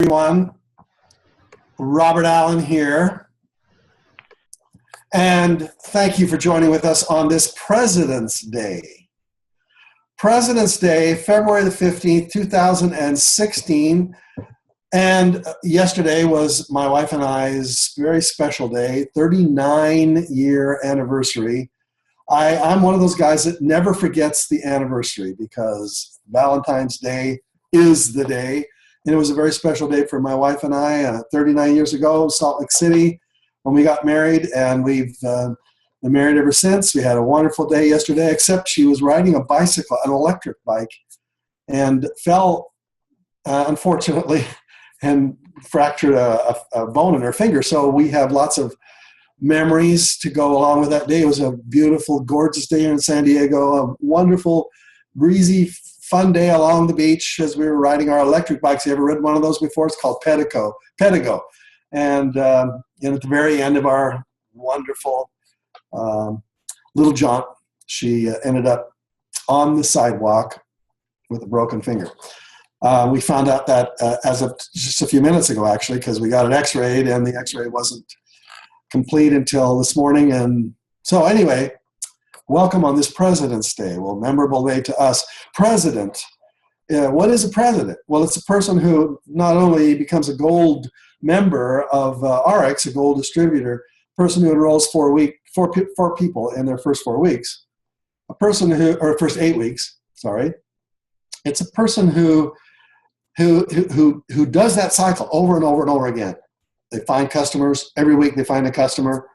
Everyone, Robert Allen here, and thank you for joining with us on this President's Day. President's Day, February the 15th, 2016, and yesterday was my wife and I's very special day, 39-year anniversary. I'm one of those guys that never forgets the anniversary because Valentine's Day is the day. And it was a very special day for my wife and I 39 years ago, Salt Lake City, when we got married, and we've been married ever since. We had a wonderful day yesterday, except she was riding a bicycle, an electric bike, and fell, unfortunately, and fractured a bone in her finger. So we have lots of memories to go along with that day. It was a beautiful, gorgeous day here in San Diego, a wonderful, breezy, fun day along the beach as we were riding our electric bikes. You ever ridden one of those before? It's called Pedigo. And at the very end of our wonderful little jaunt, she ended up on the sidewalk with a broken finger. We found out that as of just a few minutes ago, actually, because we got it x-rayed, and the x-ray wasn't complete until this morning. And so anyway, welcome on this President's Day. Well, memorable day to us. President. What is a president? Well, it's a person who not only becomes a gold member of RX, a gold distributor, person who enrolls four people in their first 4 weeks. A person who, or first 8 weeks, sorry. It's a person who does that cycle over and over and over again. They find customers. Every week they find a customer.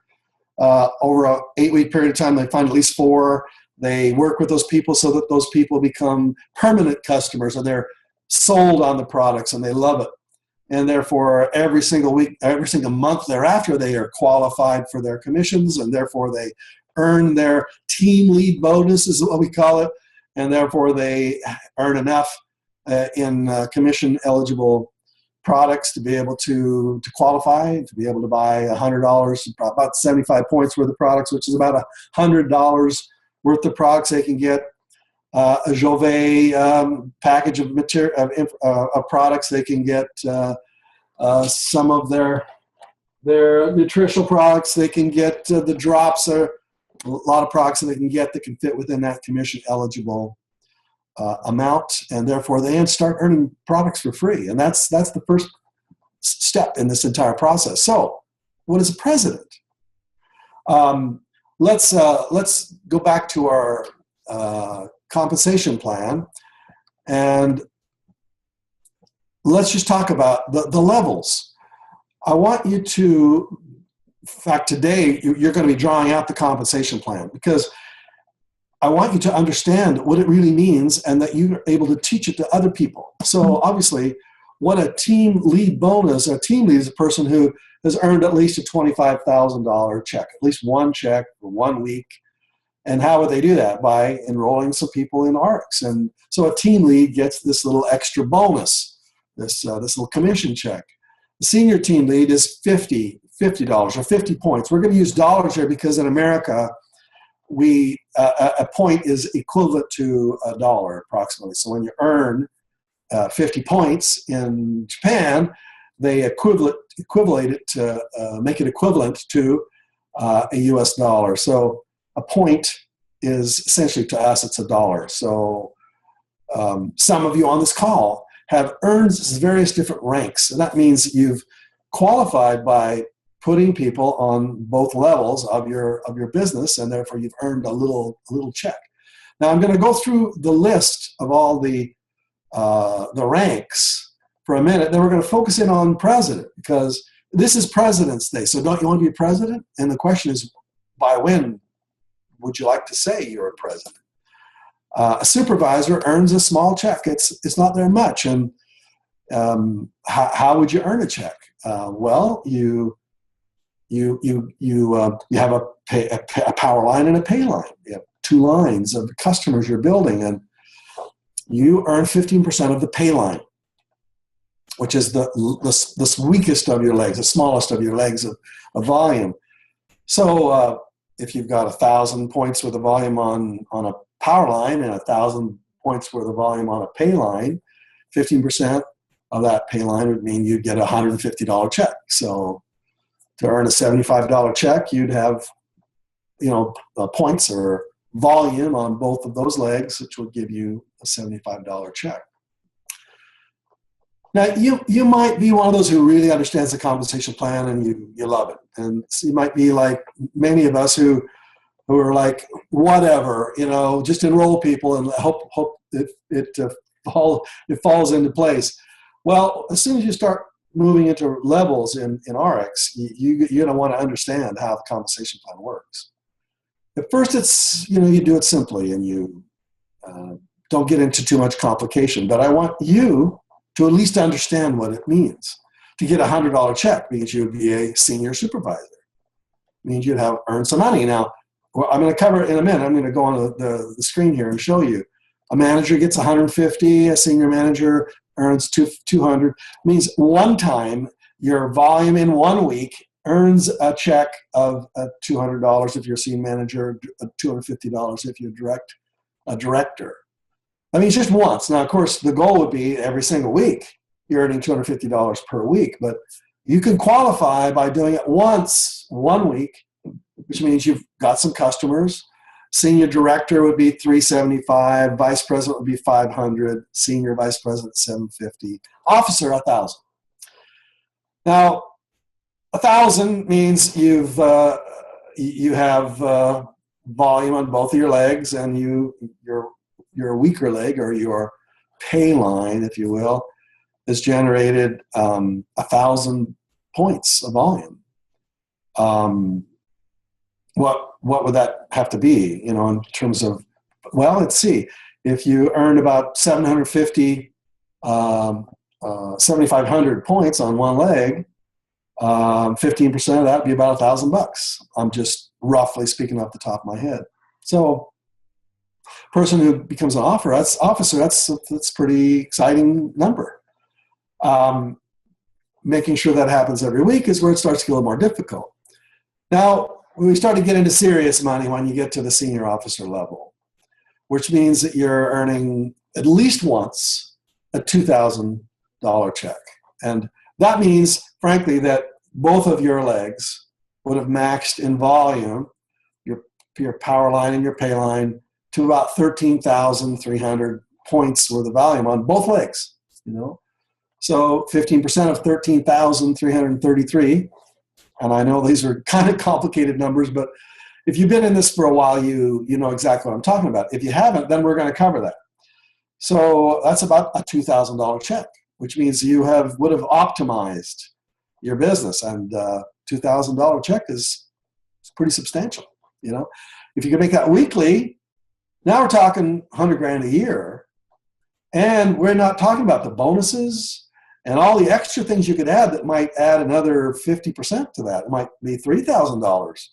Over an 8-week period of time, they find at least 4. They work with those people so that those people become permanent customers, and they're sold on the products and they love it. And therefore, every single week, every single month thereafter, they are qualified for their commissions, and therefore they earn their team lead bonus, is what we call it. And therefore, they earn enough in commission eligible products to be able to qualify, to be able to buy $100, about 75 points worth of products, which is about $100 worth of products. They can get a Jovet package of products. They can get some of their nutritional products. They can get the drops. There are a lot of products that they can get that can fit within that commission eligible amount, and therefore they start earning products for free. And that's the first step in this entire process. So, what is a president? Let's go back to our compensation plan, and let's just talk about the levels. I want you to, in fact, today you're going to be drawing out the compensation plan, because I want you to understand what it really means and that you're able to teach it to other people. So obviously, what a team lead bonus, a team lead is a person who has earned at least a $25,000 check, at least one check for 1 week. And how would they do that? By enrolling some people in RX. And so a team lead gets this little extra bonus, this little commission check. The senior team lead is $50 or 50 points. We're going to use dollars here because in America, a point is equivalent to $1 approximately. So when you earn 50 points in Japan, they equate it to make it equivalent to a US dollar. So a point is essentially, to us, it's $1. So some of you on this call have earned various different ranks, and that means you've qualified by putting people on both levels of your business, and therefore you've earned a little check. Now I'm going to go through the list of all the ranks for a minute. Then we're going to focus in on president, because this is President's Day. So don't you want to be a president? And the question is, by when would you like to say you're a president? A supervisor earns a small check. It's not very much. And how would you earn a check? Well, you have a power line and a pay line. You have 2 lines of customers you're building, and you earn 15% of the pay line, which is the weakest of your legs, the smallest of your legs of volume. So if you've got 1,000 points worth of volume on a power line and 1,000 points worth of volume on a pay line, 15% of that pay line would mean you'd get a $150 check. So to earn a $75 check, you'd have, points or volume on both of those legs, which would give you a $75 check. Now, you might be one of those who really understands the compensation plan and you love it. And so you might be like many of us who are like, whatever, just enroll people and hope it falls into place. Well, as soon as you start moving into levels in RX, you're going to want to understand how the compensation plan works. At first, it's, you do it simply and you don't get into too much complication. But I want you to at least understand what it means. To get a $100 check means you would be a senior supervisor. It means you'd have earned some money. Now, I'm going to cover it in a minute. I'm going to go on the screen here and show you. A manager gets 150, a senior manager earns 200. Means one time your volume in 1 week earns a check of $200 if you're a senior manager, $250 if you're a director. I mean, it's just once. Now, of course, the goal would be every single week you're earning $250 per week, but you can qualify by doing it once, 1 week, which means you've got some customers. Senior director would be $375, vice president would be $500, senior vice president $750, officer $1,000. Now, $1,000 means you have volume on both of your legs, and your weaker leg, or your pay line, if you will, has generated 1,000 points of volume. What would that have to be, in terms of, well, let's see. If you earned about 7,500 points on one leg, 15% of that would be about $1,000. I'm just roughly speaking off the top of my head. So, person who becomes an officer, that's a pretty exciting number. Making sure that happens every week is where it starts to get a little more difficult. Now, we start to get into serious money when you get to the senior officer level, which means that you're earning at least once a $2,000 check. And that means, frankly, that both of your legs would have maxed in volume, your power line and your pay line, to about 13,300 points worth of volume on both legs, So 15% of 13,333, and I know these are kind of complicated numbers, but if you've been in this for a while, you know exactly what I'm talking about. If you haven't, then we're going to cover that. So that's about a $2,000 check, which means you would have optimized your business, and $2,000 check is pretty substantial. If you can make that weekly, now we're talking $100,000 a year, and we're not talking about the bonuses and all the extra things you could add that might add another 50% to that. It might be $3,000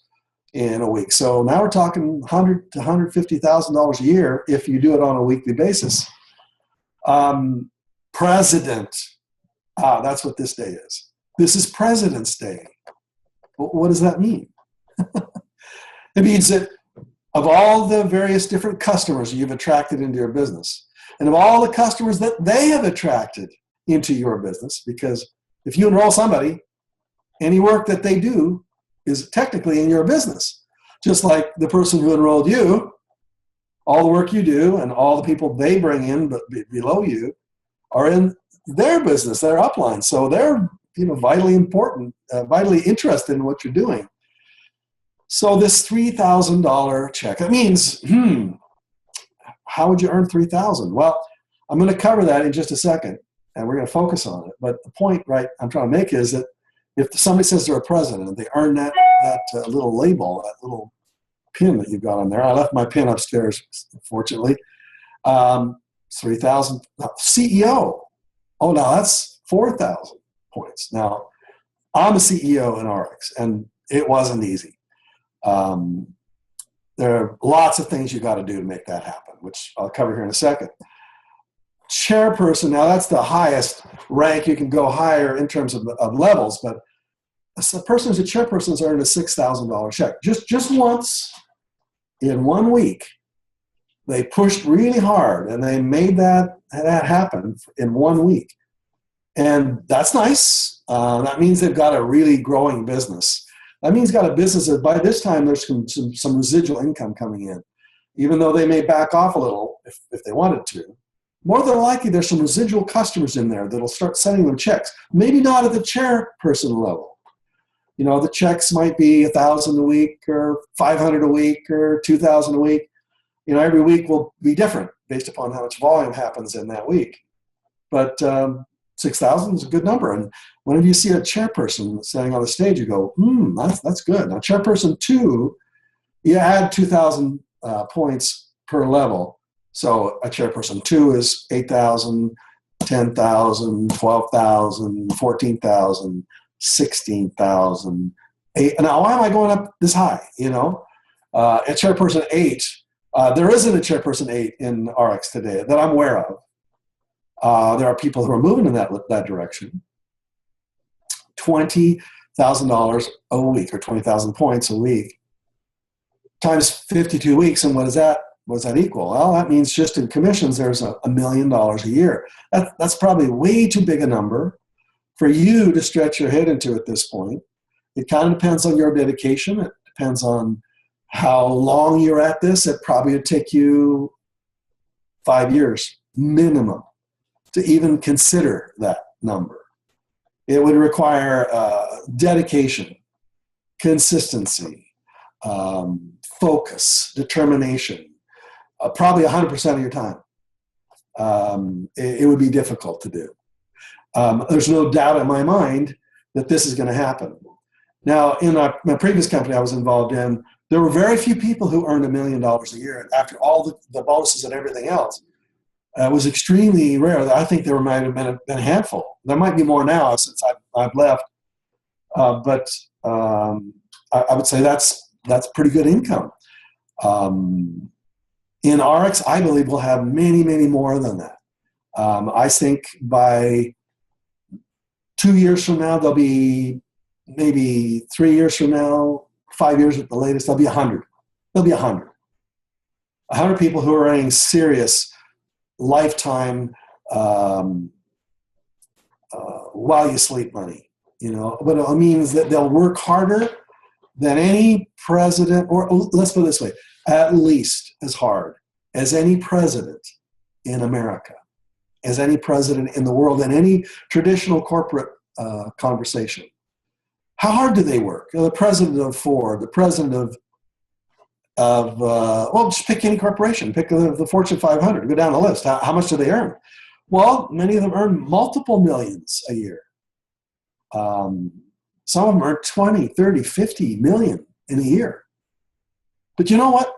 in a week. So now we're talking $100,000 to $150,000 a year if you do it on a weekly basis. President. That's what this day is. This is President's Day. What does that mean? It means that of all the various different customers you've attracted into your business, and of all the customers that they have attracted into your business, because if you enroll somebody, any work that they do is technically in your business. Just like the person who enrolled you, all the work you do and all the people they bring in but below you are in their business, their upline. So they're vitally important, vitally interested in what you're doing. So this $3,000 check, it means, how would you earn $3,000? Well, I'm going to cover that in just a second, and we're going to focus on it. But the point, I'm trying to make is that if somebody says they're a president, they earn that little label, that little pin that you've got on there. I left my pin upstairs, fortunately. 3,000. CEO. Oh, now that's 4,000 points. Now, I'm a CEO in RX, and it wasn't easy. There are lots of things you got to do to make that happen, which I'll cover here in a second. Chairperson, now that's the highest rank. You can go higher in terms of levels, but a person who's a chairperson has earned a $6,000 check. Just once in 1 week, they pushed really hard and they made that happen in 1 week. And that's nice. That means they've got a really growing business. That means got a business that by this time there's some residual income coming in, even though they may back off a little if they wanted to. More than likely, there's some residual customers in there that'll start sending them checks. Maybe not at the chairperson level. You know, the checks might be $1,000 a week or $500 a week or $2,000 a week. You know, every week will be different based upon how much volume happens in that week. But 6,000 is a good number. And whenever you see a chairperson standing on the stage, you go, that's good. Now, chairperson 2, you add 2,000 points per level. So a chairperson 2 is 8,000, 10,000, 12,000, 14,000, 16,000. Now, why am I going up this high? You know, a chairperson 8, there isn't a chairperson 8 in RX today that I'm aware of. There are people who are moving in that direction. $20,000 a week or 20,000 points a week times 52 weeks. And what does that equal? Well, that means just in commissions, there's $1 million a year. That's probably way too big a number for you to stretch your head into at this point. It kind of depends on your dedication. It depends on how long you're at this. It probably would take you 5 years minimum to even consider that number. It would require dedication, consistency, focus, determination, probably 100% of your time. It would be difficult to do. There's no doubt in my mind that this is going to happen. Now, in my previous company I was involved in, there were very few people who earned $1 million a year after all the bonuses and everything else. It was extremely rare. I think there might have been a handful. There might be more now since I've left. But I would say that's pretty good income. In RX, I believe we'll have many, many more than that. I think by 2 years from now, there'll be maybe 3 years from now, 5 years at the latest, there'll be 100. There'll be 100. 100 people who are earning serious lifetime while you sleep money. You know, what it means that they'll work harder than any president, or let's put it this way, at least as hard as any president in America, as any president in the world, in any traditional corporate conversation. How hard do they work? You know, the president of Ford, the president of well, just pick any corporation, pick the Fortune 500, go down the list. How much do they earn? Well, many of them earn multiple millions a year. Some of them earn 20, 30, 50 million in a year. But you know what?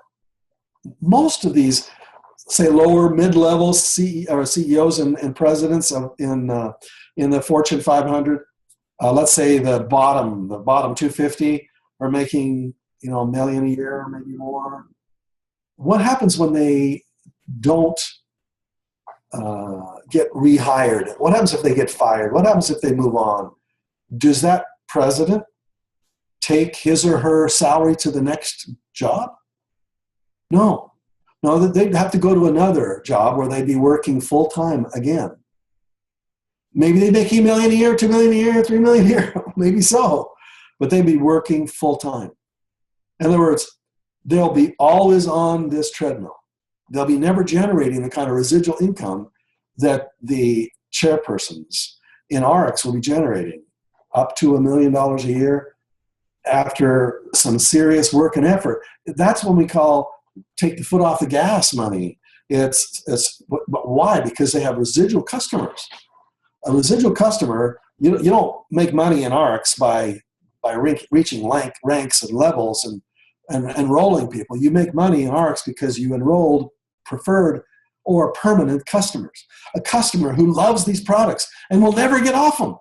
Most of these, say, lower mid-level CEOs and presidents in the Fortune 500, let's say the bottom 250 are making, you know, $1 million a year, maybe more. What happens when they don't get rehired? What happens if they get fired? What happens if they move on? Does that president take his or her salary to the next job? No, they'd have to go to another job where they'd be working full-time again. Maybe they'd make $1 million a year, $2 million a year, $3 million a year, maybe so, but they'd be working full-time. In other words, they'll be always on this treadmill. They'll be never generating the kind of residual income that the chairpersons in RX will be generating, up to $1 million a year after some serious work and effort. That's what we call take the foot off the gas money. But why? Because they have residual customers. A residual customer, you don't make money in RX by reaching ranks and levels and enrolling people. You make money in RX because you enrolled preferred or permanent customers. A customer who loves these products and will never get off them.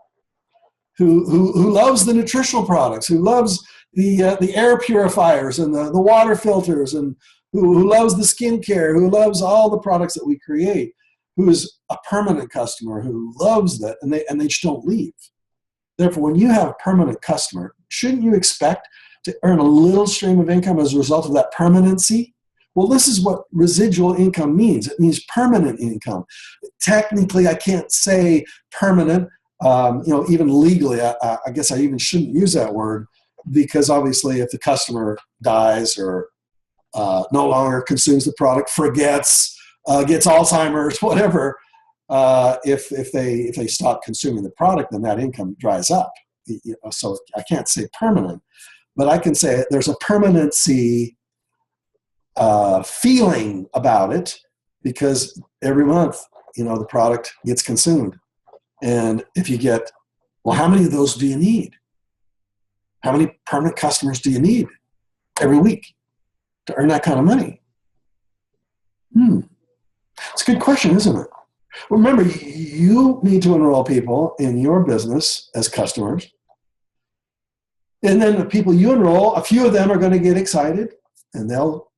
Who loves the nutritional products, who loves the air purifiers and the water filters, and who loves the skincare, who loves all the products that we create, who is a permanent customer, who loves that, and they just don't leave. Therefore, when you have a permanent customer, shouldn't you expect to earn a little stream of income as a result of that permanency? Well, this is what residual income means. It means permanent income. Technically, I can't say permanent Even legally, I guess I even shouldn't use that word, because obviously if the customer dies or no longer consumes the product, forgets, gets Alzheimer's, whatever, if they stop consuming the product, then that income dries up. So I can't say permanent, but I can say there's a permanency feeling about it, because every month, the product gets consumed. And if you get, well, how many of those do you need? How many permanent customers do you need every week to earn that kind of money? It's a good question, isn't it? Remember, you need to enroll people in your business as customers. And then the people you enroll, a few of them are going to get excited and they'll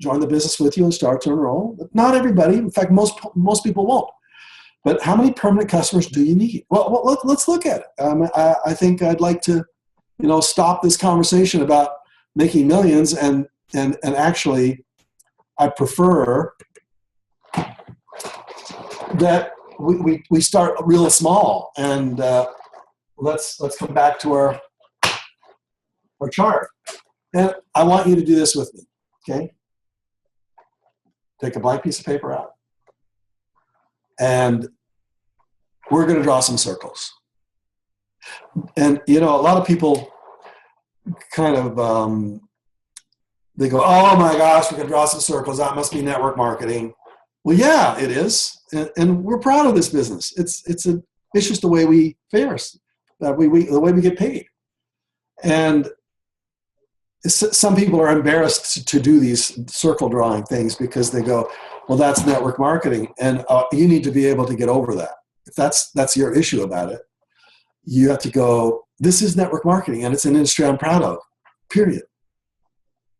join the business with you and start to enroll. But not everybody. In fact, most people won't. But how many permanent customers do you need? Well, let's look at it. I think I'd like to, stop this conversation about making millions and actually, I prefer that we start real small. And let's come back to our chart. And I want you to do this with me, okay? Take a blank piece of paper out. And we're going to draw some circles. And, a lot of people kind of, they go, oh my gosh, we can draw some circles. That must be network marketing. Well, yeah, it is. And we're proud of this business. It's just the way we fare, the way we get paid. And some people are embarrassed to do these circle drawing things because they go, well, that's network marketing. And you need to be able to get over that. If that's your issue about it, you have to go, this is network marketing and it's an industry I'm proud of, period.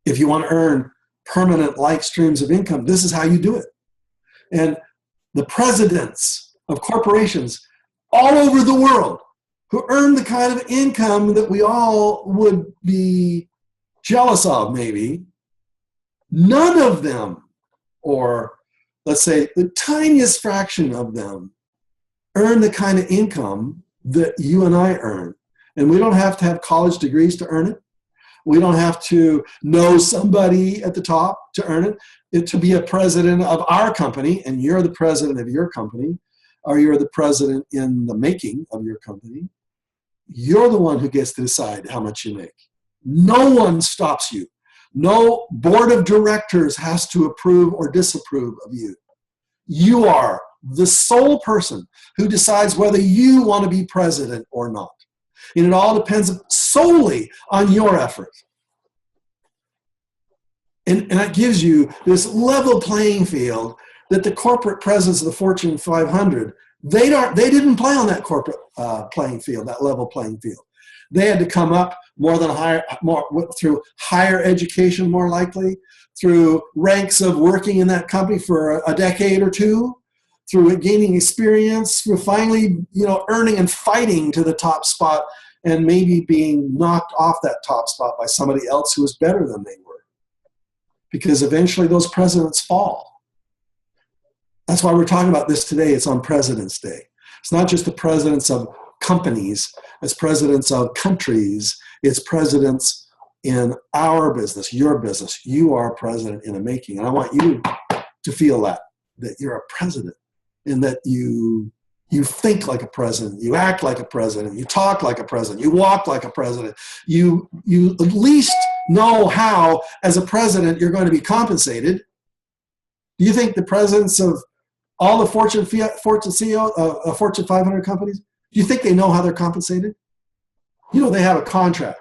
If you want to earn permanent like streams of income, this is how you do it. And the presidents of corporations all over the world who earn the kind of income that we all would be jealous of, maybe, none of them, or let's say the tiniest fraction of them, earn the kind of income that you and I earn. And we don't have to have college degrees to earn it. We don't have to know somebody at the top to earn it. To be a president of our company, and you're the president of your company, or you're the president in the making of your company, you're the one who gets to decide how much you make. No one stops you. No board of directors has to approve or disapprove of you. You are the sole person who decides whether you want to be president or not. And it all depends solely on your effort. And that gives you this level playing field that the corporate presidents of the Fortune 500, they didn't play on that corporate playing field, that level playing field. They had to come up through higher education, more likely, through ranks of working in that company for a decade or two, through gaining experience, through finally, earning and fighting to the top spot, and maybe being knocked off that top spot by somebody else who was better than they were. Because eventually those presidents fall. That's why we're talking about this today. It's on President's Day. It's not just the presidents of companies, it's presidents of countries, it's presidents in our business, your business. You are a president in the making. And I want you to feel that you're a president, and that you think like a president, you act like a president, you talk like a president, you walk like a president. You at least know how, as a president, you're going to be compensated. Do you think the presidents of all the Fortune CEO, Fortune 500 companies, do you think they know how they're compensated? They have a contract.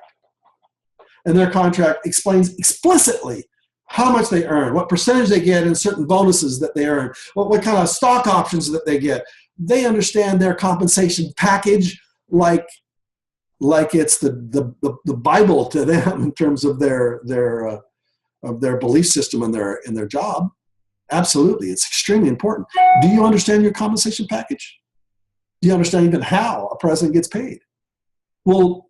And their contract explains explicitly how much they earn, what percentage they get in certain bonuses that they earn, what kind of stock options that they get. They understand their compensation package like it's the Bible to them in terms of their belief system and their job. Absolutely, it's extremely important. Do you understand your compensation package? Do you understand even how a president gets paid? Well,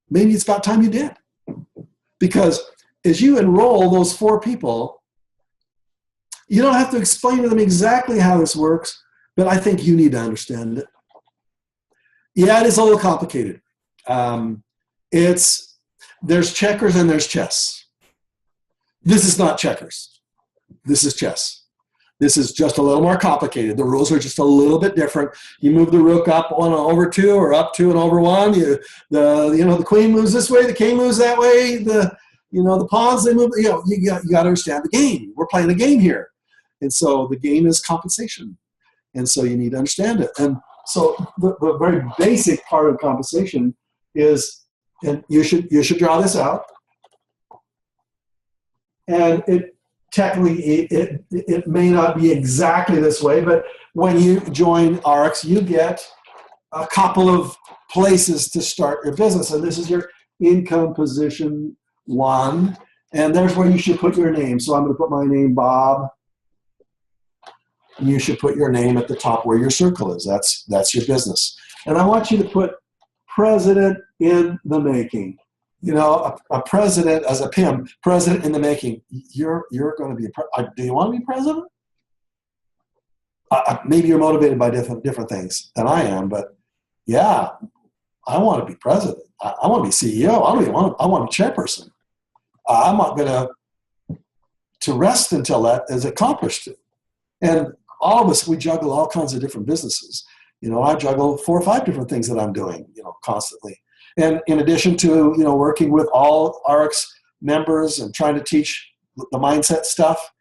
maybe it's about time you did. Because as you enroll those 4 people, you don't have to explain to them exactly how this works, but I think you need to understand it. Yeah, it is a little complicated. There's checkers and there's chess. This is not checkers. This is chess. This is just a little more complicated. The rules are just a little bit different. You move the rook up one over two, or up two and over one. The queen moves this way, the king moves that way. The pawns, they move. You got to understand the game. We're playing a game here, and so the game is compensation, and so you need to understand it. And so the very basic part of compensation is, and you should draw this out, and technically, it may not be exactly this way, but when you join ARX, you get a couple of places to start your business. And this is your income position 1, and there's where you should put your name. So I'm going to put my name, Bob. And you should put your name at the top where your circle is. That's your business. And I want you to put president in the making. A president as a PIM, president in the making. You're going to be do you want to be president? Maybe you're motivated by different things than I am, but yeah, I want to be president. I want to be CEO. I want to be chairperson. I'm not going to rest until that is accomplished. And all of us, we juggle all kinds of different businesses. I juggle 4 or 5 different things that I'm doing, constantly. And in addition to, working with all ARX members and trying to teach the mindset stuff,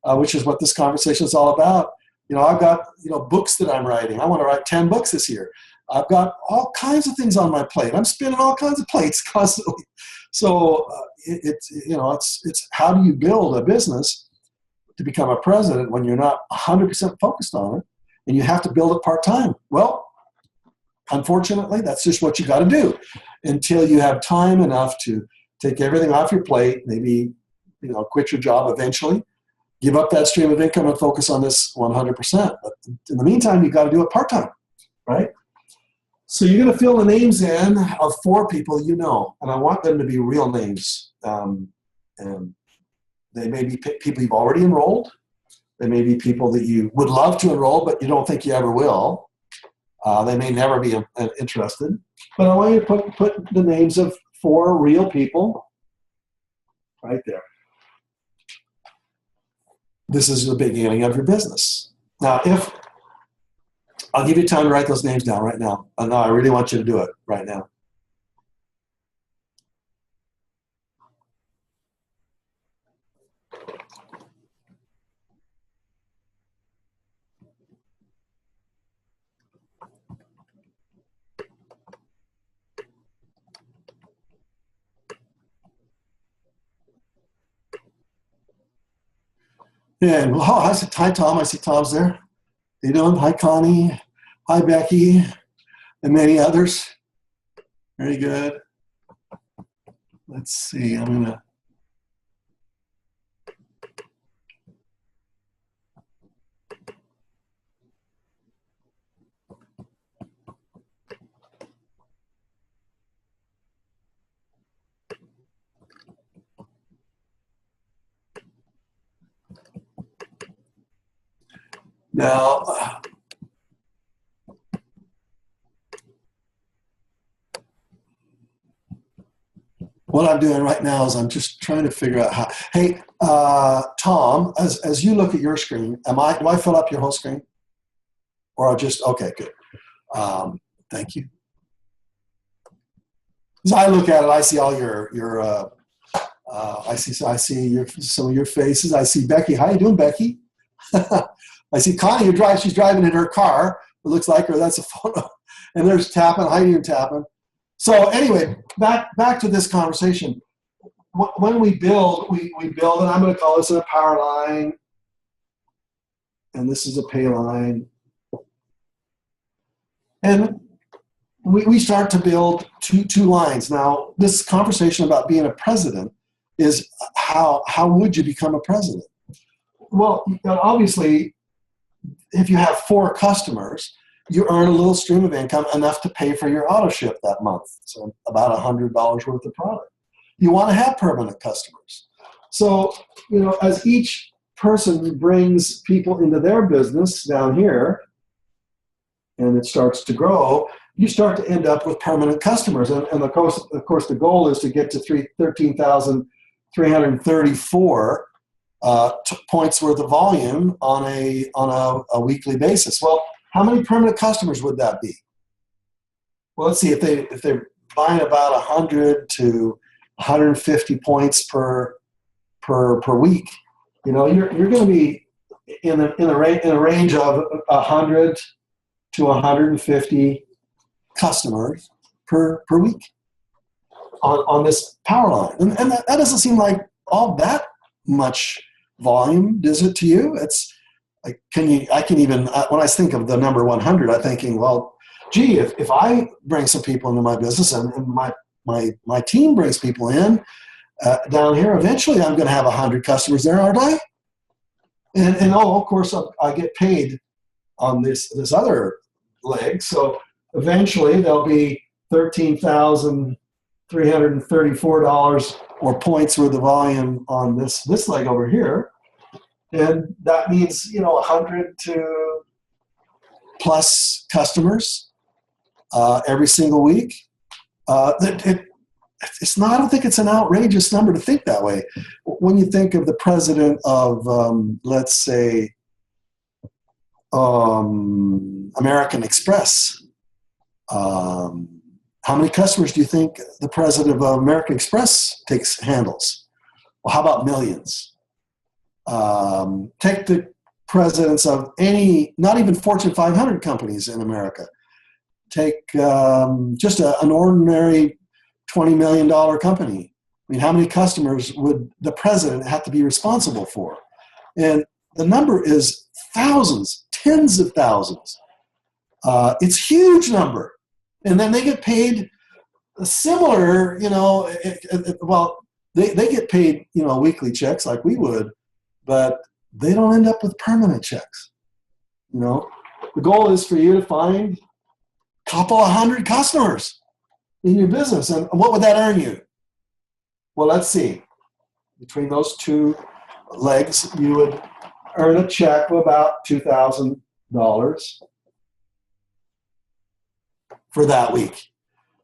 which is what this conversation is all about, I've got, books that I'm writing. I want to write 10 books this year. I've got all kinds of things on my plate. I'm spinning all kinds of plates constantly. So it's how do you build a business to become a president when you're not 100% focused on it, and you have to build it part-time? Well, unfortunately, that's just what you got to do until you have time enough to take everything off your plate, maybe, quit your job eventually, give up that stream of income and focus on this 100%. But in the meantime, you got to do it part-time, right? So you're going to fill the names in of 4 people and I want them to be real names. And they may be people you've already enrolled. They may be people that you would love to enroll, but you don't think you ever will. They may never be interested. But I want you to put the names of 4 real people right there. This is the beginning of your business. Now, I'll give you time to write those names down right now. No, I really want you to do it right now. And hi, Tom. I see Tom's there. How you doing? Hi, Connie. Hi, Becky, and many others. Very good. Let's see. I'm gonna. Now, what I'm doing right now is I'm just trying to figure out how. Hey, Tom, as you look at your screen, do I fill up your whole screen, or okay, good. Thank you. As I look at it, I see all your. I see some of your faces. I see Becky. How you doing, Becky? I see Connie, she's driving in her car. It looks like her. That's a photo. And there's Tappan. How you doing, Tappan? So anyway, back to this conversation. When we build, we build, and I'm going to call this a power line, and this is a pay line. And we start to build two lines. Now, this conversation about being a president is how would you become a president? Well, obviously, if you have 4 customers, you earn a little stream of income enough to pay for your auto ship that month. So about $100 worth of product. You want to have permanent customers. So, as each person brings people into their business down here, and it starts to grow, you start to end up with permanent customers. And of course, the goal is to get to 13,334 points worth of volume on a weekly basis. Well, how many permanent customers would that be? Well, let's see, if they're buying about 100 to 150 points per week, you're going to be in a range of 100 to 150 customers per week on this power line. And that doesn't seem like all that much volume, does it to you? It's like, when I think of the number 100, I'm thinking, well, gee, if I bring some people into my business and my team brings people in down here, eventually I'm going to have 100 customers there, aren't I? And of course, I get paid on this other leg. So eventually there'll be $13,334 or points worth of volume on this leg over here. And that means, 100 to plus customers every single week. It's not, I don't think it's an outrageous number to think that way. When you think of the president of, let's say, American Express, how many customers do you think the president of American Express handles? Well, how about millions? Take the presidents of any, not even Fortune 500 companies in America. Take just an ordinary $20 million company. I mean, how many customers would the president have to be responsible for? And the number is thousands, tens of thousands. It's a huge number. And then they get paid similar, well, they get paid, weekly checks like we would, but they don't end up with permanent checks. The goal is for you to find a couple of hundred customers in your business. And what would that earn you? Well, let's see. Between those two legs, you would earn a check of about $2,000 for that week.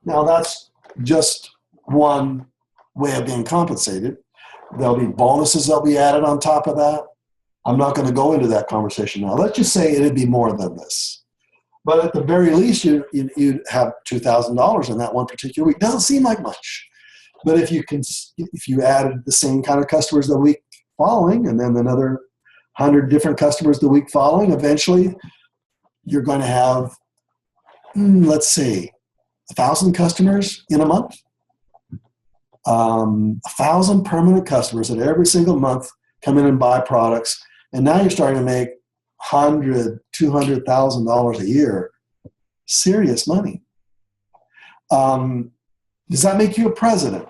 Now, that's just one way of being compensated. There'll be bonuses that'll be added on top of that. I'm not going to go into that conversation now. Let's just say it'd be more than this. But at the very least, you'd have $2,000 in that one particular week. Doesn't seem like much. But if you added the same kind of customers the week following, and then another 100 different customers the week following, eventually you're going to have, let's say, 1,000 customers in a month. 1,000 permanent customers that every single month come in and buy products. And now you're starting to make $100,000, $200,000 a year. Serious money. Does that make you a president?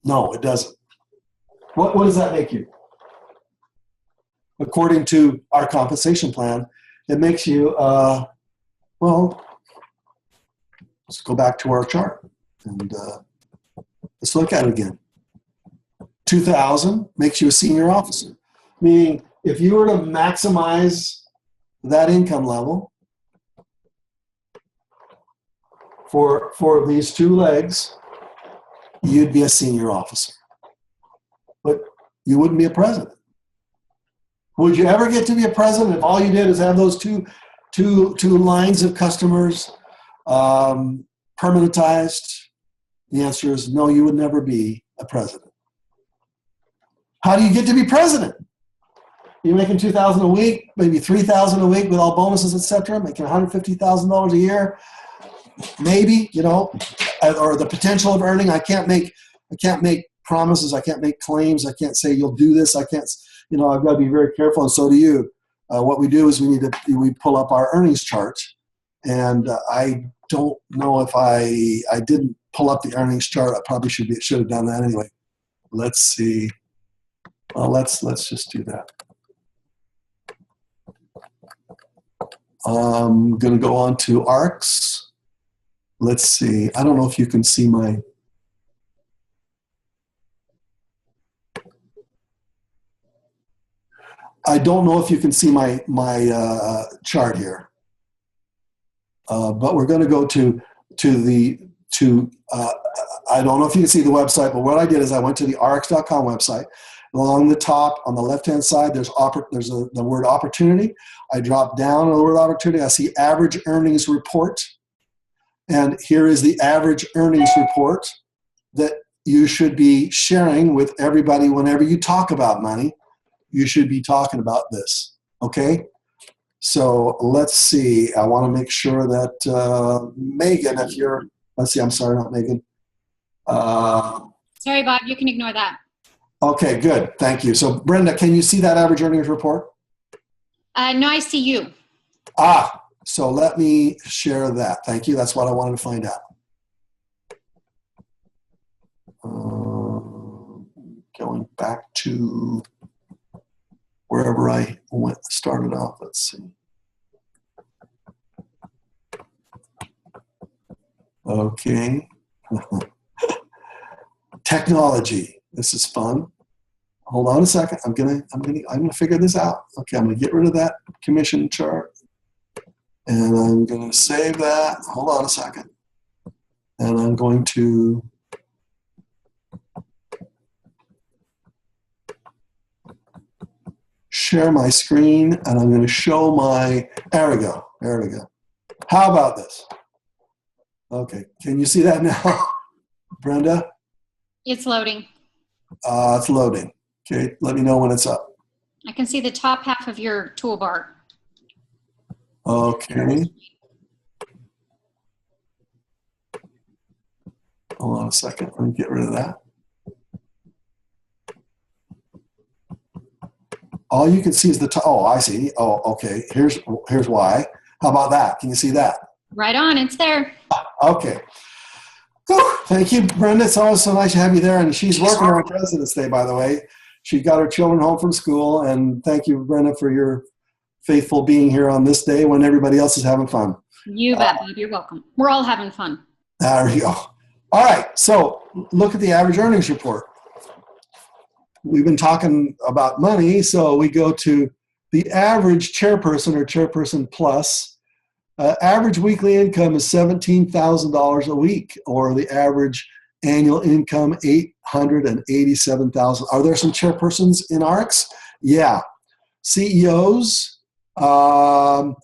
No, it doesn't. What does that make you? According to our compensation plan, it makes you, well, let's go back to our chart and let's look at it again. 2,000 makes you a senior officer, meaning if you were to maximize that income level for these two legs, you'd be a senior officer. But you wouldn't be a president. Would you ever get to be a president if all you did is have those two lines of customers permanentized? The answer is no, you would never be a president. How do you get to be president? You're making $2,000 a week, maybe $3,000 a week with all bonuses, etc., making $150,000 a year, maybe, or the potential of earning. I can't make promises. I can't make claims. I can't say you'll do this. I can't. I've got to be very careful, and so do you. What we do is we pull up our earnings chart, and I don't know if I didn't pull up the earnings chart. I probably should have done that anyway. Let's see. Well, let's just do that. I'm going to go on to ARCs. Let's see. I don't know if you can see my. I don't know if you can see my chart here. but we're going to go to I don't know if you can see the website, but what I did is I went to the rx.com website. Along the top, on the left-hand side, there's the word opportunity. I drop down on the word opportunity. I see average earnings report. And here is the average earnings report that you should be sharing with everybody whenever you talk about money. You should be talking about this, okay? So let's see. I want to make sure that Megan, if you're, let's see, I'm sorry, not Megan. Sorry, Bob, you can ignore that. Okay, good. Thank you. So Brenda, can you see that average earnings report? No, I see you. So let me share that. Thank you. That's what I wanted to find out. Going back to wherever I started off. Let's see. Okay. Technology. This is fun. Hold on a second. I'm gonna figure this out. Okay, I'm gonna get rid of that commission chart. And I'm gonna save that. Hold on a second. And I'm going to share my screen, and I'm going to show my, there we go. How about this? Okay, can you see that now, Brenda? It's loading. It's loading. Okay, let me know when it's up. I can see the top half of your toolbar. Okay. Hold on a second. Let me get rid of that. All you can see is the top. Oh, I see. Oh, okay. Here's why. How about that? Can you see that? Right on. It's there. Okay. Whew. Thank you, Brenda. It's always so nice to have you there. And she's working on President's Day, by the way. She got her children home from school. And thank you, Brenda, for your faithful being here on this day when everybody else is having fun. You bet, Bob. You're welcome. We're all having fun. There we go. All right. So look at the average earnings report. We've been talking about money, so we go to the average chairperson or chairperson plus. Average weekly income is $17,000 a week, or the average annual income $887,000. Are there some chairpersons in ARX? Yeah. CEOs, the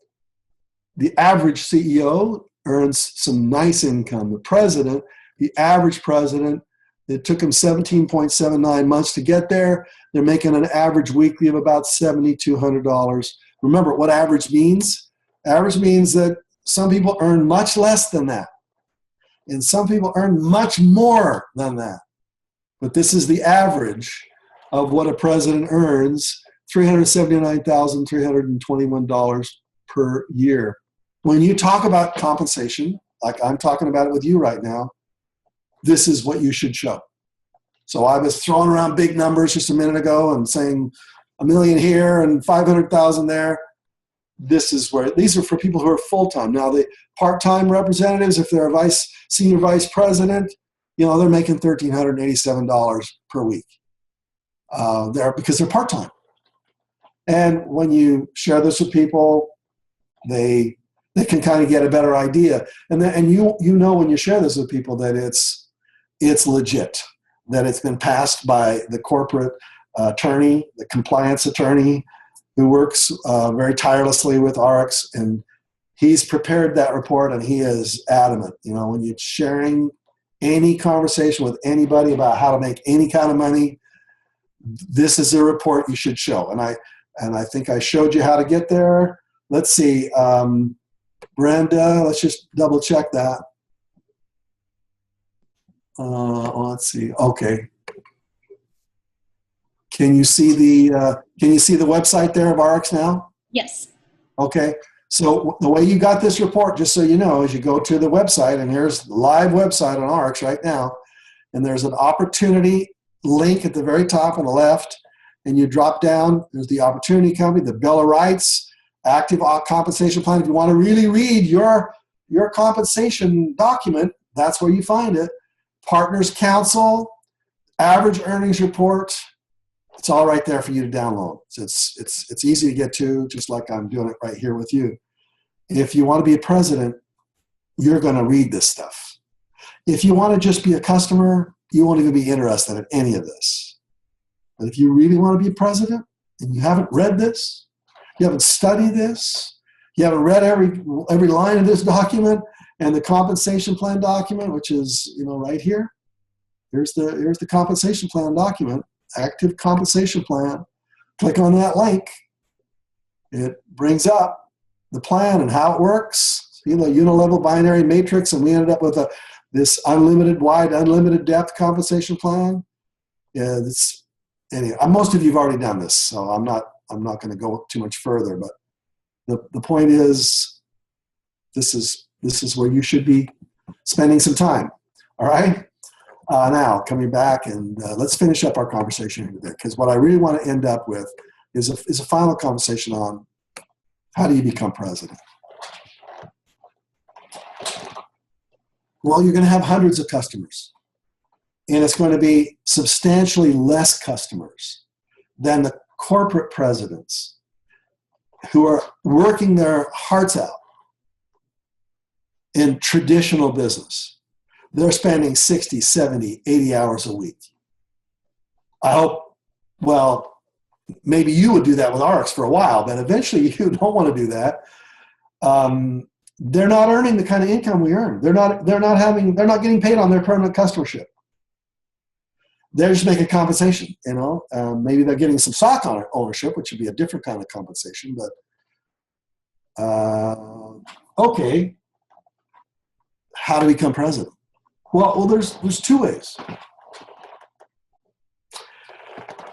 average CEO earns some nice income. The president, the average president, it took them 17.79 months to get there. They're making an average weekly of about $7,200. Remember what average means? Average means that some people earn much less than that, and some people earn much more than that. But this is the average of what a president earns, $379,321 per year. When you talk about compensation, like I'm talking about it with you right now, this is what you should show. So I was throwing around big numbers just a minute ago and saying $1 million here and 500,000 there. This is where, these are for people who are full-time. Now the part-time representatives, if they're a senior vice president, you know, they're making $1,387 per week because they're part-time. And when you share this with people, they can kind of get a better idea. And you know when you share this with people that it's legit, that it's been passed by the corporate attorney, the compliance attorney who works very tirelessly with ARX, and he's prepared that report and he is adamant. You know, when you're sharing any conversation with anybody about how to make any kind of money, this is a report you should show. And I think I showed you how to get there. Let's see, Brenda, let's just double check that. Let's see. Okay. Can you see the website there of ARX now? Yes. Okay. So the way you got this report, just so you know, is you go to the website, and here's the live website on ARX right now, and there's an opportunity link at the very top on the left, and you drop down. There's the opportunity company, the Bill of Rights, active compensation plan. If you want to really read your compensation document, that's where you find it. Partners Council, average earnings report. It's all right there for you to download. It's easy to get to, just like I'm doing it right here with you. If you want to be a president, you're going to read this stuff. If you want to just be a customer, you won't even be interested in any of this. But if you really want to be president and you haven't read this, you haven't studied this, you haven't read every line of this document and the compensation plan document, which is, right here. Here's the compensation plan document, active compensation plan. Click on that link. It brings up the plan and how it works, unilevel binary matrix, and we ended up with this unlimited wide, unlimited depth compensation plan. Yeah, anyway, most of you have already done this, so I'm not going to go too much further. But the point is, this is where you should be spending some time. All right. Now coming back and let's finish up our conversation here, because what I really want to end up with is a final conversation on how do you become president. Well, you're going to have hundreds of customers, and it's going to be substantially less customers than the corporate presidents who are working their hearts out in traditional business. They're spending 60, 70, 80 hours a week. I hope, well, maybe you would do that with ARX for a while, but eventually you don't want to do that. They're not earning the kind of income we earn. They're not getting paid on their permanent customership. They're just making compensation, maybe they're getting some stock ownership, which would be a different kind of compensation, but okay. How to become president? Well, there's two ways.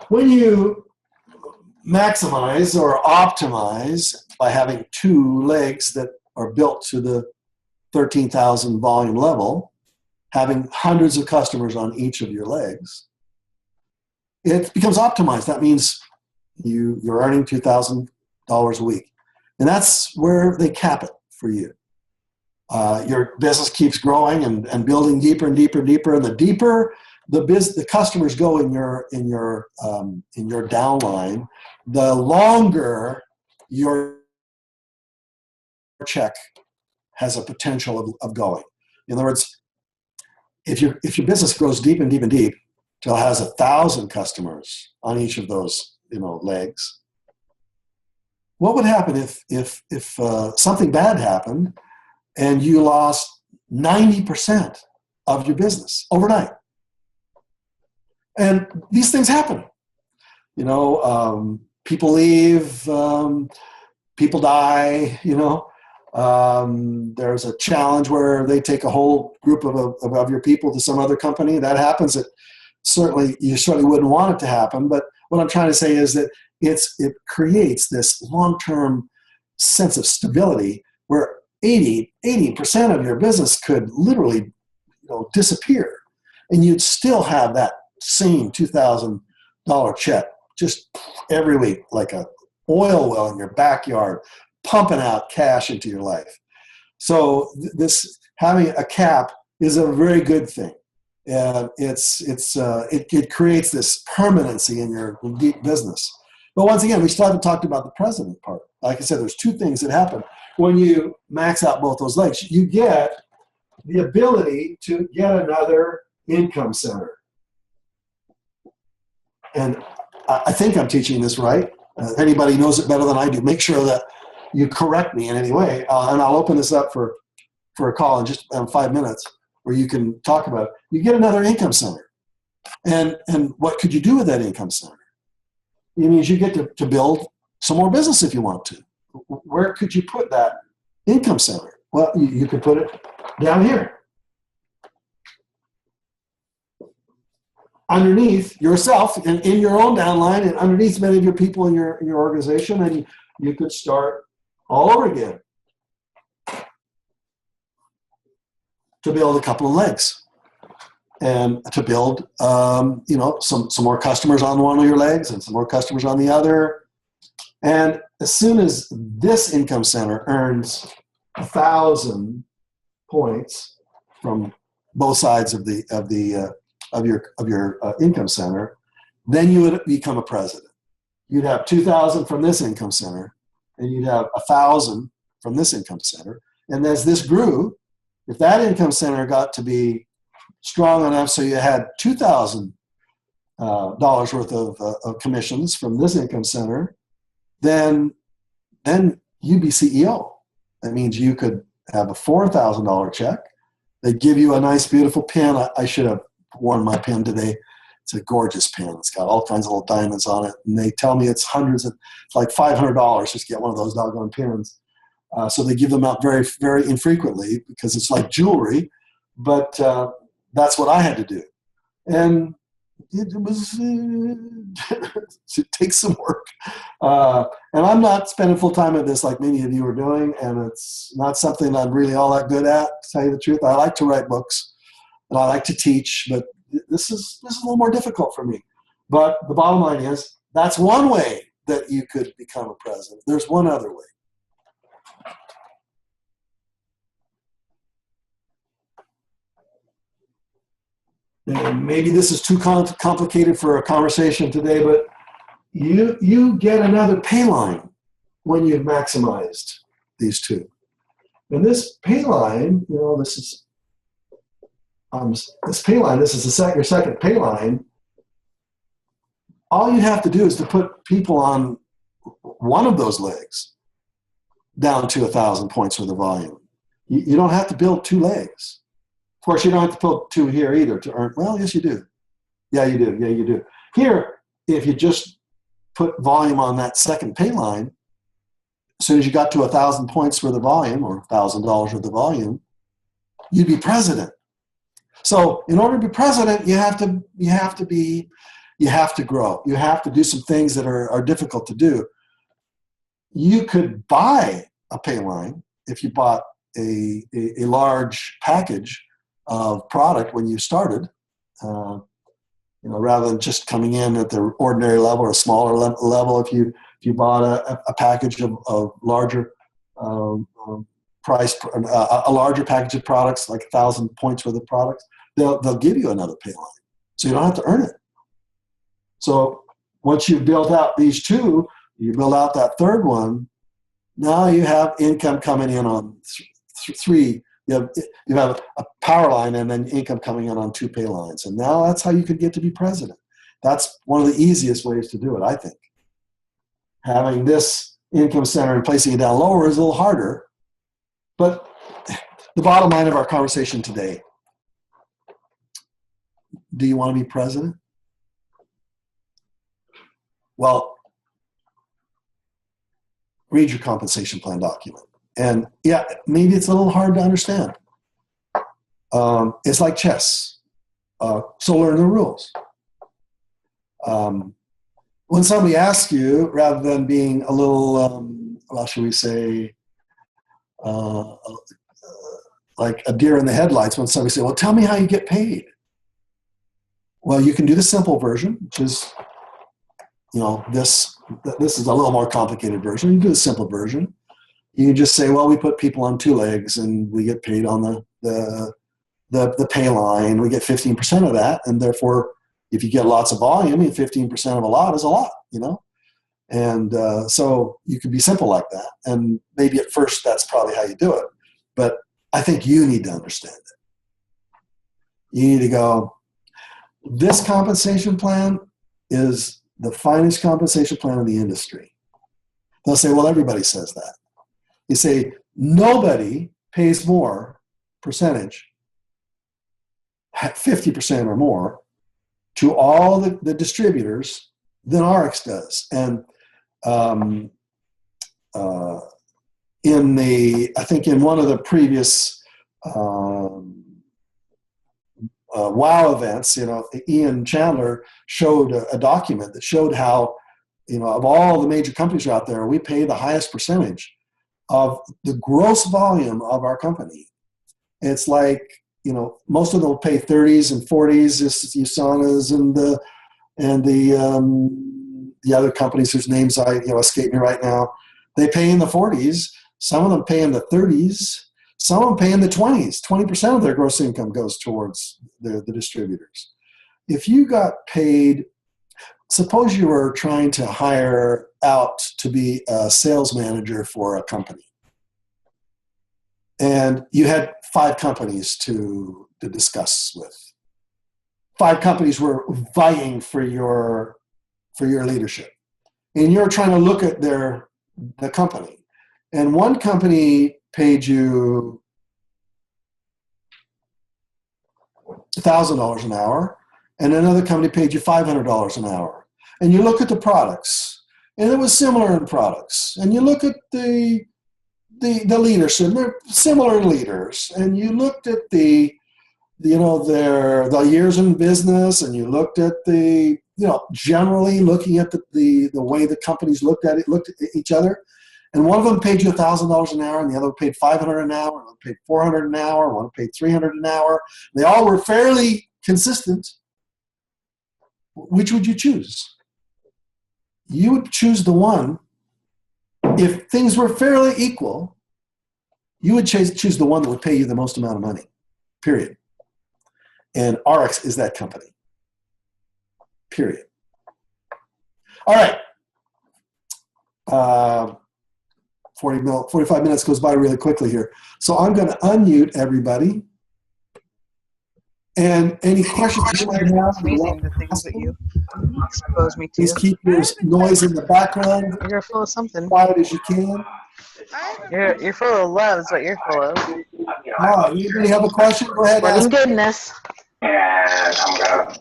When you maximize or optimize by having two legs that are built to the 13,000 volume level, having hundreds of customers on each of your legs, it becomes optimized. That means you're earning $2,000 a week. And that's where they cap it for you. Your business keeps growing and building deeper and deeper and deeper. And the deeper the customers go in your downline, the longer your check has a potential of going. In other words, if your business grows deep and deep and deep till it has 1,000 customers on each of those legs, what would happen if something bad happened and you lost 90% of your business overnight? And these things happen. People leave, people die, there's a challenge where they take a whole group of your people to some other company. That happens. You certainly wouldn't want it to happen. But what I'm trying to say is that it creates this long-term sense of stability where 80% of your business could literally disappear, and you'd still have that same $2,000 check just every week, like a oil well in your backyard, pumping out cash into your life. So this having a cap is a very good thing, and it creates this permanency in your deep business. But once again, we still haven't talked about the president part. Like I said, there's two things that happen when you max out both those legs. You get the ability to get another income center. And I think I'm teaching this right. If anybody knows it better than I do, make sure that you correct me in any way. And I'll open this up for a call in just 5 minutes where you can talk about it. You get another income center. And what could you do with that income center? It means you get to build some more business if you want to. Where could you put that income center? Well, you could put it down here. Underneath yourself and in your own downline and underneath many of your people in your organization, and you could start all over again to build a couple of legs and to build some more customers on one of your legs and some more customers on the other. And as soon as this income center earns 1,000 points from both sides of your income center, then you would become a president. You'd have 2,000 from this income center, and you'd have 1,000 from this income center. And as this grew, If that income center got to be strong enough so you had $2,000 worth of commissions from this income center, then you'd be CEO. That means you could have a $4,000 check. They give you a nice, beautiful pin. I should have worn my pin today. It's a gorgeous pin. It's got all kinds of little diamonds on it. And they tell me it's like $500 just to get one of those doggone pins. So they give them out very, very infrequently because it's like jewelry. But that's what I had to do. And it takes some work. And I'm not spending full time at this like many of you are doing. And it's not something I'm really all that good at, to tell you the truth. I like to write books and I like to teach, but this is a little more difficult for me. But the bottom line is that's one way that you could become a president. There's one other way. And maybe this is too complicated for a conversation today, but you get another pay line when you've maximized these two. And this pay line, this is your second pay line. All you have to do is to put people on one of those legs down to 1,000 points worth of volume. You don't have to build two legs. Of course, you don't have to build two here either to earn. Well, yes, you do. Yeah, you do. Yeah, you do. Here, if you just put volume on that second pay line, as soon as you got to 1,000 points worth of volume or $1,000 worth of volume, you'd be president. So in order to be president, you have to grow. You have to do some things that are difficult to do. You could buy a pay line if you bought a large package of product when you started, rather than just coming in at the ordinary level or a smaller level. If you bought a package of larger price, a larger package of products, like 1,000 points worth of products, they'll give you another pay line, so you don't have to earn it. So once you've built out these two, you build out that third one. Now you have income coming in on three. You have a power line and then income coming in on two pay lines. And now that's how you could get to be president. That's one of the easiest ways to do it, I think. Having this income center and placing it down lower is a little harder. But the bottom line of our conversation today, do you want to be president? Well, read your compensation plan document. And yeah, maybe it's a little hard to understand. It's like chess. So learn the rules. When somebody asks you, rather than being a little, shall we say, like a deer in the headlights, when somebody says, well, tell me how you get paid. Well, you can do the simple version, which is, this is a little more complicated version. You do the simple version. You can just say, well, we put people on two legs and we get paid on the pay line. We get 15% of that. And therefore, if you get lots of volume, 15% of a lot is a lot, And so you can be simple like that. And maybe at first that's probably how you do it. But I think you need to understand it. You need to go, this compensation plan is the finest compensation plan in the industry. They'll say, well, everybody says that. You say, nobody pays more percentage, 50% or more, to all the distributors than RX does. And I think in one of the previous WOW events, Ian Chandler showed a document that showed how, of all the major companies out there, we pay the highest percentage of the gross volume of our company. It's like, most of them will pay 30s and 40s, just USANAs and the other companies whose names escape me right now. They pay in the 40s. Some of them pay in the 30s. Some of them pay in the 20s. 20% of their gross income goes towards the distributors. If you got paid, suppose you were trying to hire out to be a sales manager for a company. and you had 5 companies to discuss with. 5 companies were vying for your leadership, and you're trying to look at the company. And one company paid you $1,000 an hour, and another company paid you $500 an hour. And you look at the products, and it was similar in products. And you look at the leadership, they're similar leaders. And you looked at the years in business, and you looked at generally looking at the way the companies looked at each other. And one of them paid you $1,000 an hour, and the other paid $500 an hour, and one paid $400 an hour, one paid $300 an hour. They all were fairly consistent. Which would you choose? You would choose the one, if things were fairly equal, you would choose the one that would pay you the most amount of money, period. And RX is that company, period. All right. 45 minutes goes by really quickly here. So I'm going to unmute everybody. And any questions you might have, amazing the things that you expose me to. please keep your noise in the background You're full of something. quiet as you can. You're full of love is what you're full of. Anybody have a question? Go ahead. Love Ask. and goodness. And I'm gonna.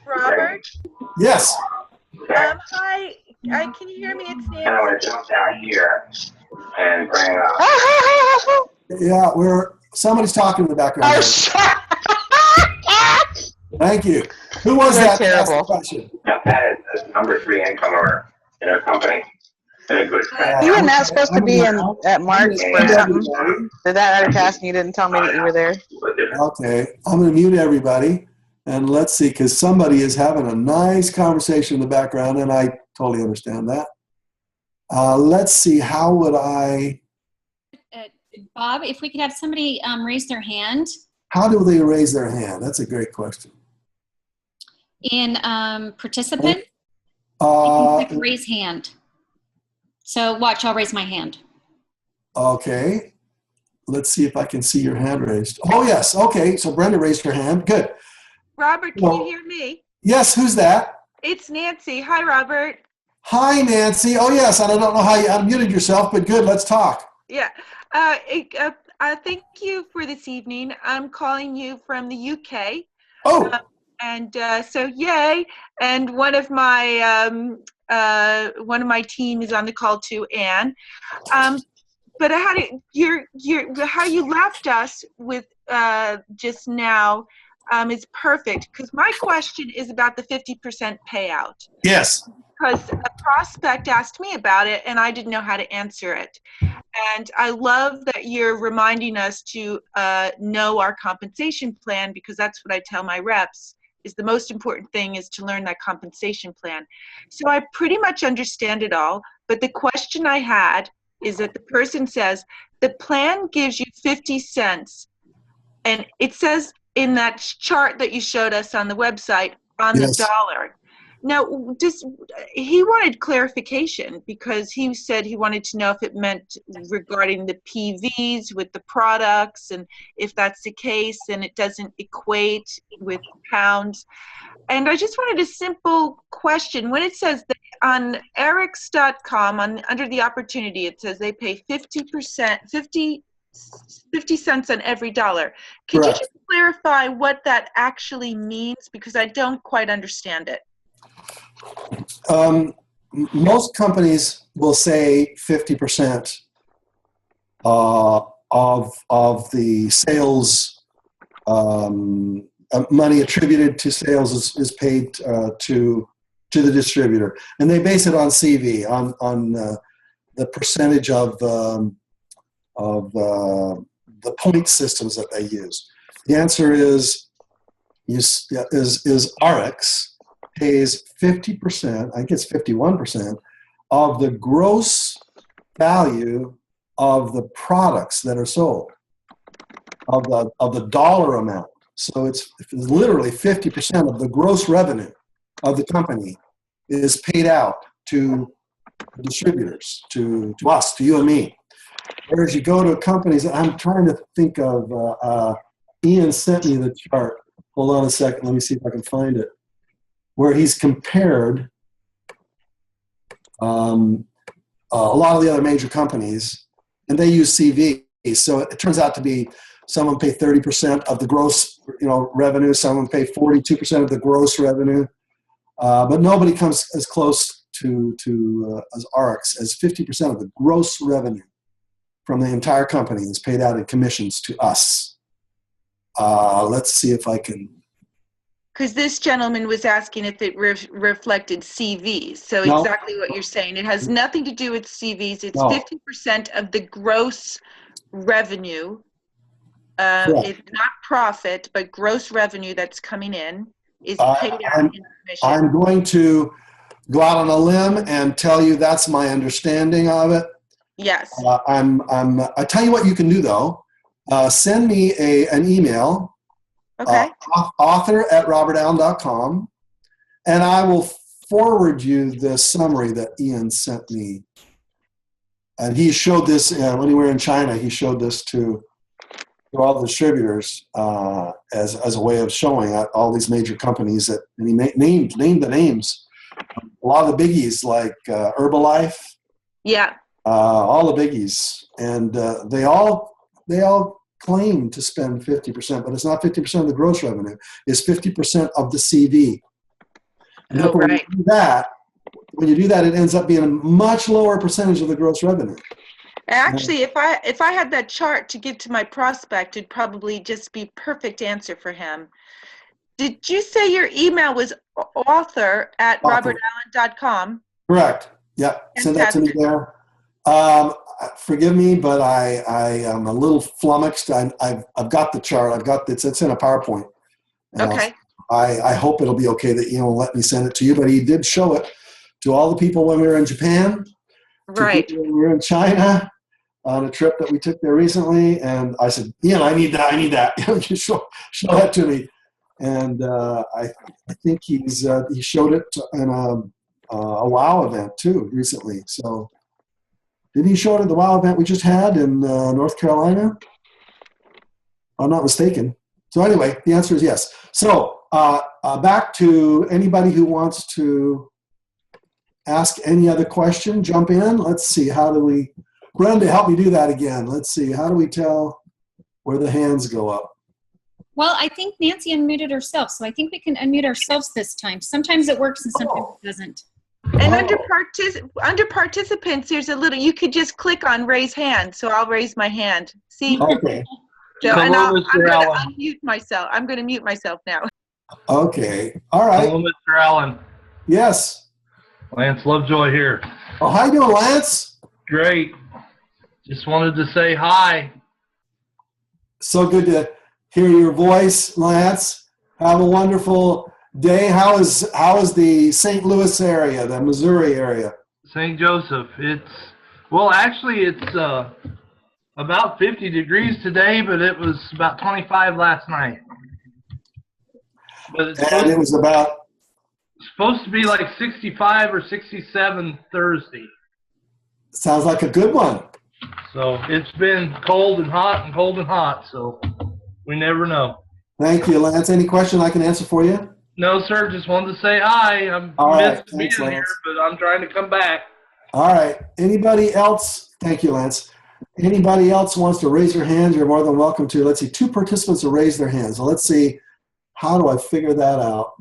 Robert? Yes. Hi. Can you hear me? It's And I'm Nancy. gonna jump down here and bring up. Yeah, somebody's talking in the background. Oh, shut Thank you. Who was You're that? that asked the terrible. question? That is number 3 income earner in a company in a good You were not supposed to be at Mark's for something. Did that other task and you didn't tell me that you were there? Okay, I'm going to mute everybody, and let's see, because somebody is having a nice conversation in the background, and I totally understand that. Let's see, how would I? Bob, if we could have somebody raise their hand How do they raise their hand? That's a great question. in participant, you Uh, can click raise hand. So watch, I'll raise my hand. okay, let's see if I can see your hand raised. Oh yes, okay. So Brenda raised her hand. Good. Robert, can Well- you hear me? Yes, who's that? It's Nancy. Hi, Robert. Hi, Nancy. Oh yes, and I don't know how you unmuted yourself, but good. Let's talk. Yeah. Thank you for this evening. I'm calling you from the UK. Oh, And so yay. And one of my team is on the call too, Anne. But I had how you left us with just now is perfect, because my question is about the 50% payout. yes. Because a prospect asked me about it and I didn't know how to answer it. And I love that you're reminding us to know our compensation plan, because that's what I tell my reps, is the most important thing is to learn that compensation plan. So I pretty much understand it all, but the question I had is that the person says, the plan gives you 50 cents, and it says in that chart that you showed us on the website, on Yes. the dollar. Now, he wanted clarification, because he said he wanted to know if it meant regarding the PVs with the products, and if that's the case, then it doesn't equate with pounds. And I just wanted a simple question. When it says that on Erics.com, under the opportunity, it says they pay 50 cents on every dollar. Could Correct. you just clarify what that actually means? Because I don't quite understand it. Most companies will say 50% of the sales money attributed to sales is paid to the distributor, and they base it on CV, on the percentage of the point systems that they use. The answer is RX pays 50%, I think it's 51%, of the gross value of the products that are sold, of the dollar amount. So it's literally 50% of the gross revenue of the company is paid out to distributors, to us, to you and me. Whereas you go to companies, I'm trying to think of, Ian sent me the chart. Hold on a second. Let me see if I can find it. Where he's compared a lot of the other major companies, and they use CV. So it turns out to be some of them pay 30% of the gross, revenue. Some of them pay 42% of the gross revenue. But nobody comes as close to as ARX as 50% of the gross revenue from the entire company is paid out in commissions to us. Let's see if I can. Because this gentleman was asking if it reflected CVs. So No. exactly what you're saying. It has nothing to do with CVs. It's No. 50% of the gross revenue. Correct. It's not profit, but gross revenue that's coming in is paid out in commission. I'm going to go out on a limb and tell you that's my understanding of it. Yes. I tell you what you can do though. Send me an email. Okay. author@robertallen.com, and I will forward you the summary that Ian sent me. And he showed this when we were in China. He showed this to all the distributors as a way of showing all these major companies that, and he named the names. A lot of the biggies like Herbalife. Yeah. All the biggies, and they all claim to spend 50%, but it's not 50% of the gross revenue. It's 50% of the CV. And Oh, when right. when you do that, it ends up being a much lower percentage of the gross revenue. Actually, if I had that chart to give to my prospect, it'd probably just be perfect answer for him. Did you say your email was author@robertallen.com? Correct. Yeah. Send that to me there. Forgive me, but I am a little flummoxed. I've got the chart. It's in a PowerPoint. Okay. I hope it'll be okay that Ian will let me send it to you. But he did show it to all the people when we were in Japan, Right. to people when we were in China on a trip that we took there recently. And I said, Ian, I need that. You show that to me. And I think he showed it in a WOW event too recently. So. Didn't he show it at the WOW event we just had in North Carolina? I'm not mistaken. So anyway, the answer is yes. So back to anybody who wants to ask any other question, jump in. Let's see, Brenda, help me do that again. Let's see, how do we tell where the hands go up? Well, I think Nancy unmuted herself, so I think we can unmute ourselves this time. Sometimes it works and sometimes it doesn't. And under participants, there's a little, you could just click on raise hand. So I'll raise my hand. See? Okay. So, and Hello, I'm Mr. going to Allen. unmute myself. I'm going to mute myself now. Okay. All right. Hello, Mr. Allen. Yes. Lance Lovejoy here. Oh, how you doing, Lance? Great. Just wanted to say hi. So good to hear your voice, Lance. Have a wonderful day. How is the St. Louis area, the Missouri area? St. Joseph. It's about 50 degrees today, but it was about 25 last night. But it's And it was about, supposed to be like 65 or 67 Thursday. sounds like a good one. So it's been cold and hot, so we never know. Thank you, Lance. Any question I can answer for you? No, sir, just wanted to say hi. I'm All right. missed being Thanks, here, Lance. but I'm trying to come back. All right. Anybody else? Thank you, Lance. Anybody else wants to raise their hand? You're more than welcome to. Let's see. 2 participants have raised their hands. So let's see. How do I figure that out?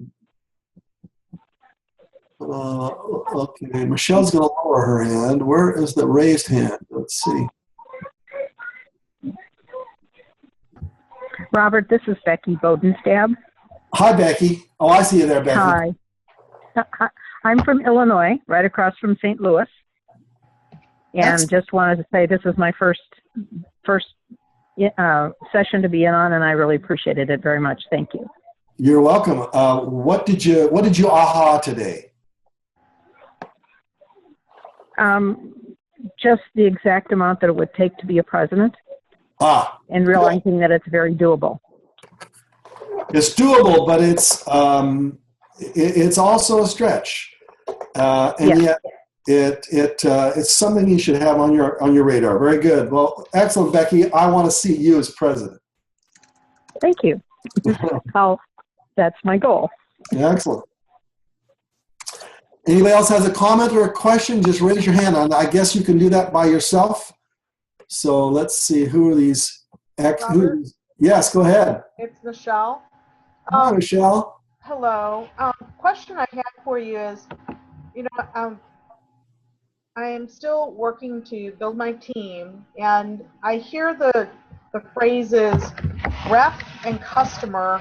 Okay. Michelle's going to lower her hand. Where is the raised hand? Let's see. Robert, this is Becky Bodenstab. Hi, Becky. Oh, I see you there, Becky. Hi. I'm from Illinois, right across from St. Louis. And just wanted to say this is my first session to be in on, and I really appreciated it very much. Thank you. You're welcome. What did you aha today? Just the exact amount that it would take to be a president, and realizing that it's very doable. It's doable, but it's also a stretch. And Yes. yet It's something you should have on your radar. Very good. Well, excellent, Becky. I want to see you as president. Thank you. That's my goal. Excellent. Anybody else has a comment or a question? Just raise your hand. And I guess you can do that by yourself. So let's see. Who are these? Yes, go ahead. It's Michelle. Hi, Michelle. Hello. Question I had for you is, I am still working to build my team, and I hear the phrases rep and customer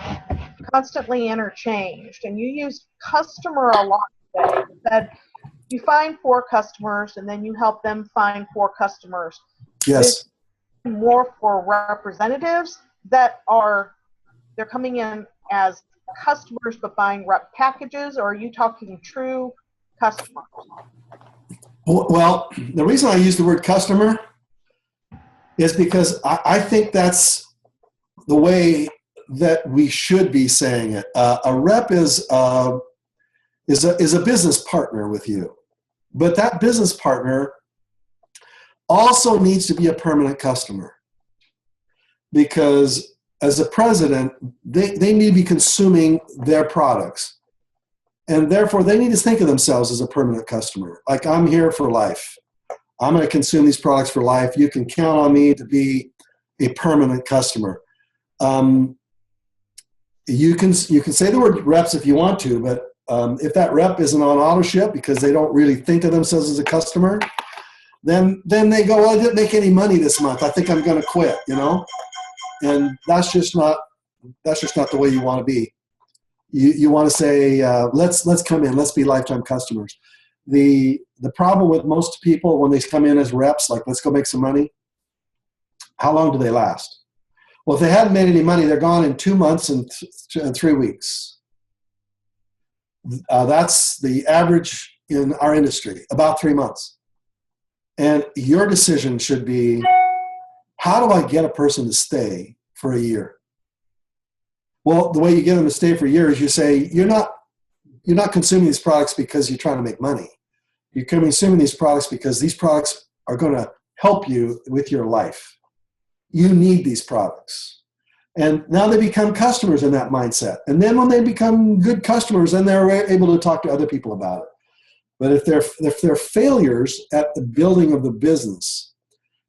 constantly interchanged, and you use customer a lot today. You said you find 4 customers, and then you help them find 4 customers. Yes. More for representatives that they're coming in as customers but buying rep packages, or are you talking true customers? Well, the reason I use the word customer is because I think that's the way that we should be saying it. A rep is a business partner with you, but that business partner also needs to be a permanent customer, because as a president, they need to be consuming their products. And therefore, they need to think of themselves as a permanent customer. Like, I'm here for life. I'm going to consume these products for life. You can count on me to be a permanent customer. You can say the word reps if you want to, but if that rep isn't on auto ship because they don't really think of themselves as a customer, then they go, well, I didn't make any money this month. I think I'm going to quit, And that's just not the way you want to be. You want to say, let's come in, let's be lifetime customers. The problem with most people when they come in as reps, like, let's go make some money, how long do they last? Well, if they haven't made any money, they're gone in 2 months and 3 weeks. That's the average in our industry, about 3 months. And your decision should be, how do I get a person to stay for a year? Well, the way you get them to stay for a year is you say, you're not consuming these products because you're trying to make money. You're consuming these products because these products are going to help you with your life. You need these products. And now they become customers in that mindset. And then when they become good customers, then they're able to talk to other people about it. But if they're failures at the building of the business,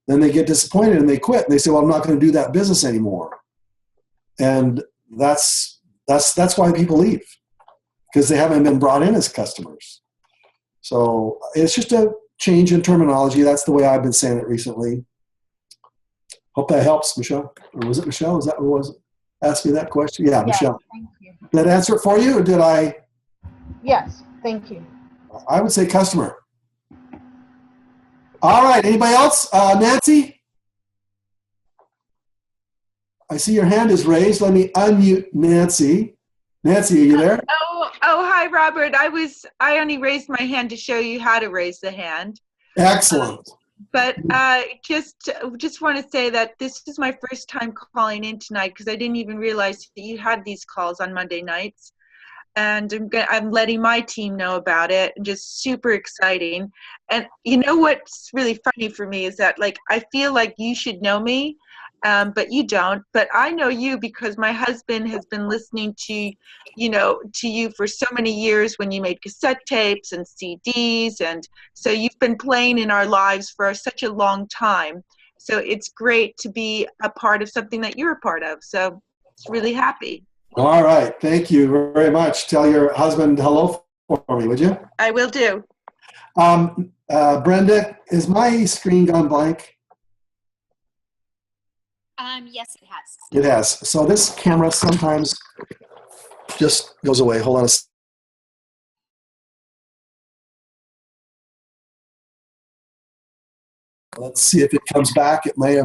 then they get disappointed and they quit. And they say, well, I'm not going to do that business anymore. And that's why people leave, because they haven't been brought in as customers. So it's just a change in terminology. That's the way I've been saying it recently. Hope that helps, Michelle. Or was it Michelle? Is that who was asking that question? Yeah, Michelle. Thank you. Did that answer it for you, or did I? Yes, thank you. I would say customer. All right. Anybody else? Nancy? I see your hand is raised. Let me unmute Nancy. Nancy, are you there? Oh, hi, Robert. I only raised my hand to show you how to raise the hand. Excellent. But just want to say that this is my first time calling in tonight, because I didn't even realize that you had these calls on Monday nights. And I'm letting my team know about it, and just super exciting. And you know what's really funny for me is that, like, I feel like you should know me, but you don't. But I know you because my husband has been listening to you for so many years when you made cassette tapes and CDs. And so you've been playing in our lives for such a long time. So it's great to be a part of something that you're a part of. So it's really happy. All right. Thank you very much. Tell your husband hello for me, would you? I will do. Brenda, is my screen gone blank? Yes, it has. It has. So this camera sometimes just goes away. Hold on a second. Let's see if it comes back. It may have.